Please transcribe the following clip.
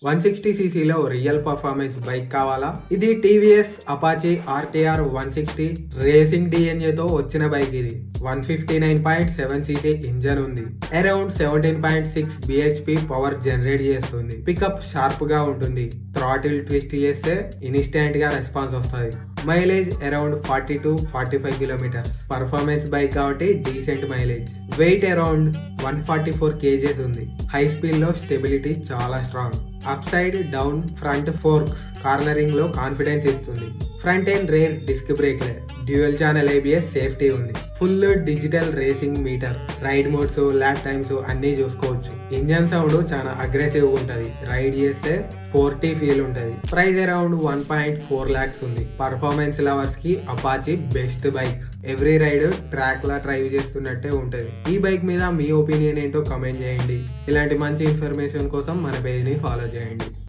160 సీసీలో real performance bike కావాలా? ఇది TVS Apache RTR 160 racing డిఎన్ఏతో వచ్చిన బైక్ ఇది. 159.7 సీసీ ఇంజన్ ఉంది. అరౌండ్ 17.6 బిహెచ్పి పవర్ జనరేట్ చేస్తుంది. పికప్ షార్ప్ గా ఉంటుంది. థ్రాటిల్ ట్విస్ట్ చేస్తే ఇన్స్టెంట్ గా రెస్పాన్స్ వస్తుంది. Mileage around 40-45 kilometres. Performance bike కాబట్టి decent mileage. Weight around 144 kgs ఉంది. హై స్పీడ్ లో స్టెబిలిటీ చాలా strong. Up side down front forks cornering లో కాన్ఫిడెన్స్ ఇస్తుంది. ఫ్రంట్ అండ్ రేర్ డిస్క్ బ్రేక్లే. డ్యూయల్ ఛానల్ ఏబిఎస్ సేఫ్టీ ఉంది. Full digital racing meter. Ride modes, lap times అన్ని చూసుకోవచ్చు. Engine sound చాలా అగ్రెసివ్ ఉంటుంది. రైడ్ చేస్తే స్పోర్టీ ఫీల్ ఉంటుంది. ప్రైస్ అరౌండ్ 1.4 lakhs ఉంది. పర్ఫార్మెన్స్ లవర్స్ కి Apache best bike. Every ride track లా డ్రైవ్ చేస్తున్నట్టే ఉంటుంది. ఈ బైక్ మీద మీ ఒపీనియన్ ఏంటో కమెంట్ చేయండి. ఇలాంటి మంచి ఇన్ఫర్మేషన్ కోసం మన పేజ్ ని ఫాలో చేయండి.